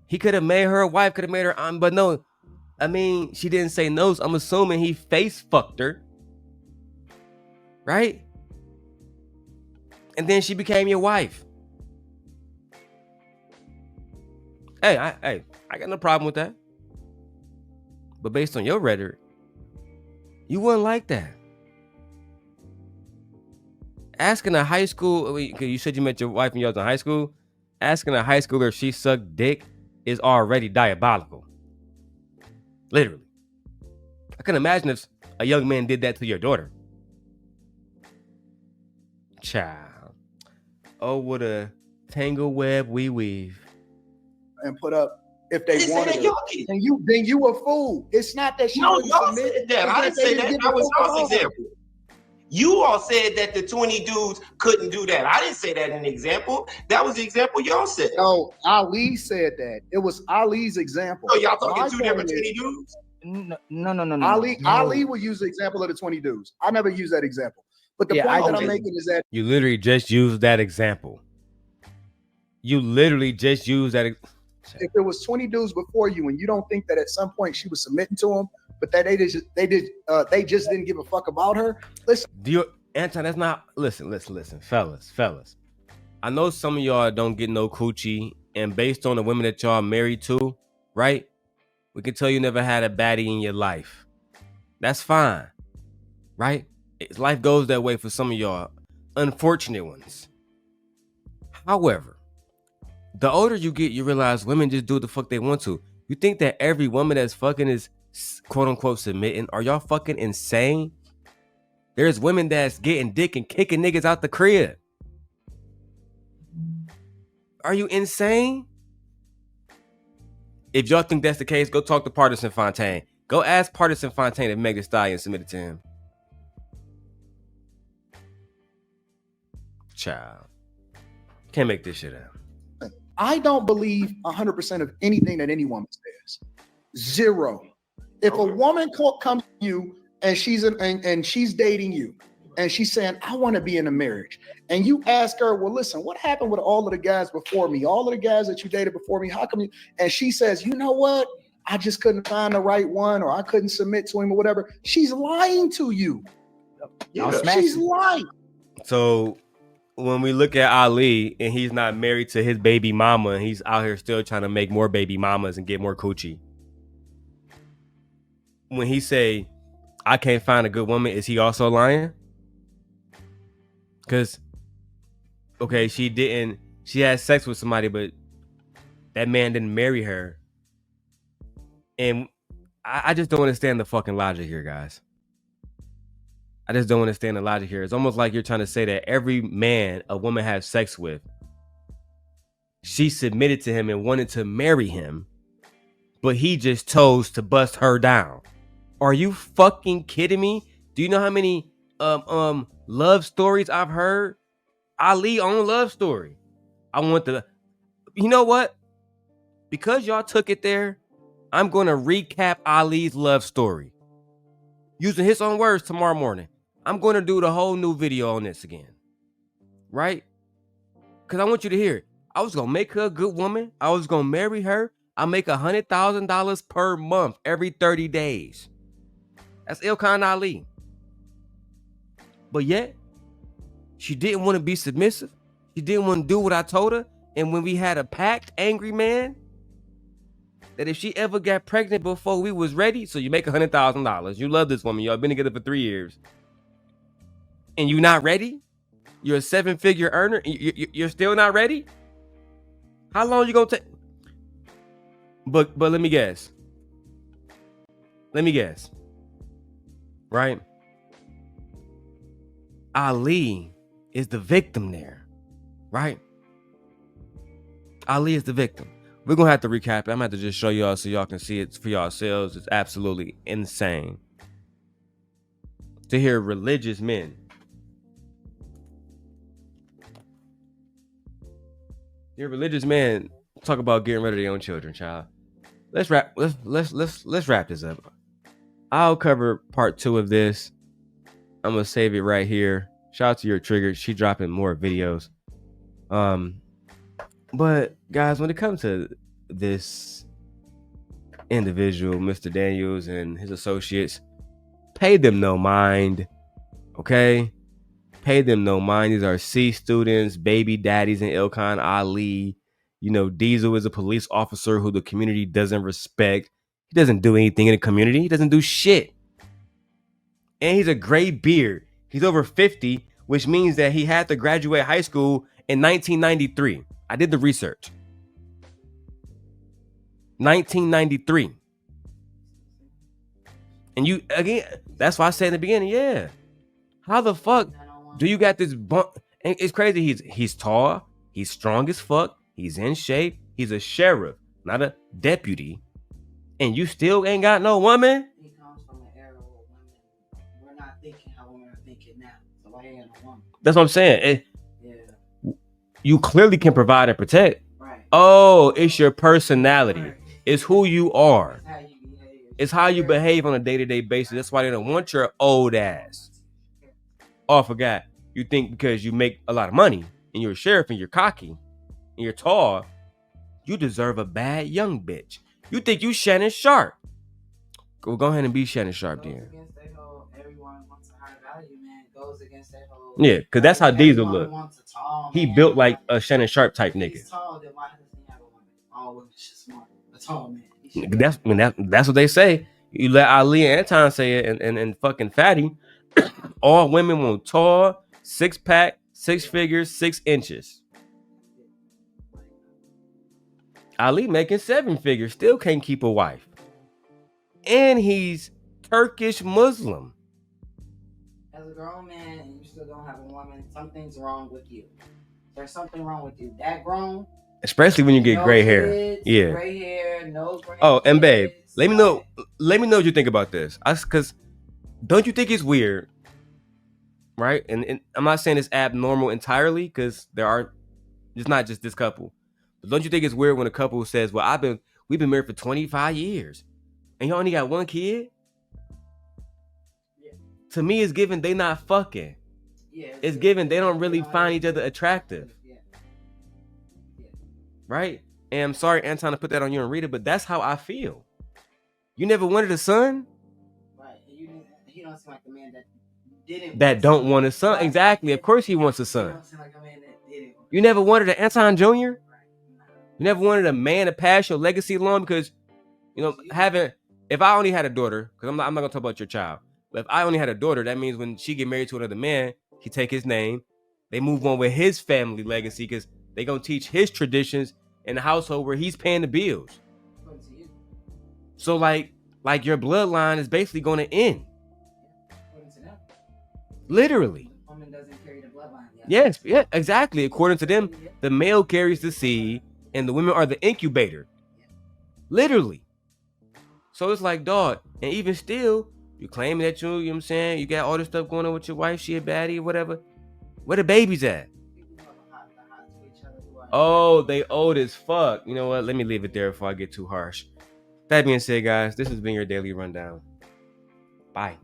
He could have made her a wife, could have made her, but no, I mean, she didn't say no, so I'm assuming he face fucked her, right? And then she became your wife. Hey, I got no problem with that. But based on your rhetoric, you wouldn't like that. Asking a high school, you said you met your wife when you was in high school. Asking a high schooler if she sucked dick is already diabolical. Literally. I can imagine if a young man did that to your daughter. Child. Oh, what a tangle web we weave. And put up if they wanted it. And then you a fool. It's not that she wouldn't submit. Said that. I didn't say that. That was y'all's example. You all said that the 20 dudes couldn't do that. I didn't say that in the example. That was the example y'all said. No, Ali said that. It was Ali's example. So y'all talking two different 20 dudes? No. Ali will use the example of the 20 dudes. I never use that example. But the point that I'm making is that you literally just used that example. You literally just used that. If there was 20 dudes before you and you don't think that at some point she was submitting to them, but that they just didn't give a fuck about her. Listen, Anton, that's not. Listen, fellas. I know some of y'all don't get no coochie, and based on the women that y'all married to, right? We can tell you never had a baddie in your life. That's fine, right? Life goes that way for some of y'all, unfortunate ones. However, the older you get, you realize women just do what the fuck they want to. You think that every woman that's fucking is quote unquote submitting? Are y'all fucking insane? There's women that's getting dick and kicking niggas out the crib. Are you insane? If y'all think that's the case, go talk to Partisan Fontaine. Go ask Partisan Fontaine if Meg Thee Stallion submitted to him. Child. Can't make this shit up. I don't believe 100% of anything that any woman says. Zero. If a woman comes to you and she's dating you and she's saying, I want to be in a marriage, and you ask her, well, listen, what happened with all of the guys before me? All of the guys that you dated before me, how come you? And she says, you know what? I just couldn't find the right one, or I couldn't submit to him or whatever. She's lying to you. She's lying. So when we look at Ali and he's not married to his baby mama and he's out here still trying to make more baby mamas and get more coochie. When he say, I can't find a good woman, is he also lying? Because, okay, she had sex with somebody, but that man didn't marry her. And I just don't understand the fucking logic here, guys. I just don't understand the logic here. It's almost like you're trying to say that every man a woman has sex with, she submitted to him and wanted to marry him, but he just chose to bust her down. Are you fucking kidding me? Do you know how many love stories I've heard? Ali own love story. You know what? Because y'all took it there, I'm going to recap Ali's love story. Using his own words tomorrow morning. I'm going to do the whole new video on this again. Right? Because I want you to hear it. I was going to make her a good woman. I was going to marry her. I make $100,000 per month every 30 days. That's Ilkhan Ali. But yet, she didn't want to be submissive. She didn't want to do what I told her. And when we had a pact, angry man, that if she ever got pregnant before we was ready, so you make $100,000. You love this woman. Y'all been together for 3 years. And you not ready? You're a 7-figure earner. You're still not ready? How long you gonna take? But let me guess. Right? Ali is the victim there. Right? Ali is the victim. We're going to have to recap it. I'm going to have to just show y'all so y'all can see it for yourselves. It's absolutely insane to hear religious men talk about getting rid of their own children, child. Let's wrap this up. I'll cover part 2 of this. I'm going to save it right here. Shout out to Your Trigger. She dropping more videos. But guys, when it comes to this individual, Mr. Daniels and his associates, pay them no mind. Okay? Pay them no mind. These are C students, baby daddies in Ilkhan Ali. You know, Diesel is a police officer who the community doesn't respect. He doesn't do anything in the community. He doesn't do shit. And he's a gray beard. He's over 50, which means that he had to graduate high school in 1993. I did the research. 1993. And you, again, that's why I said in the beginning, yeah. How the fuck do you got this bump? And it's crazy. He's tall. He's strong as fuck. He's in shape. He's a sheriff, not a deputy. And you still ain't got no woman? He comes from an era where women, we're not thinking how women are thinking now. So why ain't no woman? That's what I'm saying. You clearly can provide and protect. Right. Oh, it's your personality. Right. It's who you are. It's how you behave on a day-to-day basis. That's why they don't want your old ass. Oh, I forgot. You think because you make a lot of money and you're a sheriff and you're cocky and you're tall, you deserve a bad young bitch. You think you Shannon Sharp. Go ahead and be Shannon Sharp then. Everyone wants a high value, man. Goes against that whole. Yeah, because that's how Diesel look. He built like a Shannon Sharp type nigga. He's tall, then why doesn't he have a woman? All women just smart. A tall man. That's what they say. You let Ali and Anton say it and fucking Fatty. All women want tall, 6-pack, 6 figures, 6 inches. Ali making 7 figures, still can't keep a wife. And he's Turkish Muslim. As a grown man and you still don't have a woman, something's wrong with you. There's something wrong with you. That grown. Especially when you get gray hair. Yeah. Gray hair, no gray. Oh, and babe, let me know what you think about this. Because don't you think it's weird? Right? And I'm not saying it's abnormal entirely, because it's not just this couple. But don't you think it's weird when a couple says, well, we've been married for 25 years and you only got 1 kid? Yeah. To me, it's given they not fucking. Yeah, it's given they don't really find each other attractive. Yeah. Right? And I'm sorry, Anton, to put that on you and read it, but that's how I feel. You never wanted a son? Right. You don't seem like the man that don't want a son. Right. Exactly. Of course he wants a son. You don't seem like a man that didn't. You never wanted an Anton Jr.? You never wanted a man to pass your legacy along? Because, if I only had a daughter, because I'm not going to talk about your child, but if I only had a daughter, that means when she get married to another man, he take his name, they move on with his family legacy, because they going to teach his traditions in the household where he's paying the bills. So like your bloodline is basically going to end. Literally. Woman doesn't carry the bloodline. Yes, yeah, exactly. According to them, the male carries the seed and the women are the incubator. Literally. So it's like, dog, and even still, you claiming that you know what I'm saying, you got all this stuff going on with your wife, she a baddie or whatever. Where the babies at? Oh, they old as fuck. You know what? Let me leave it there before I get too harsh. That being said, guys, this has been your daily rundown. Bye.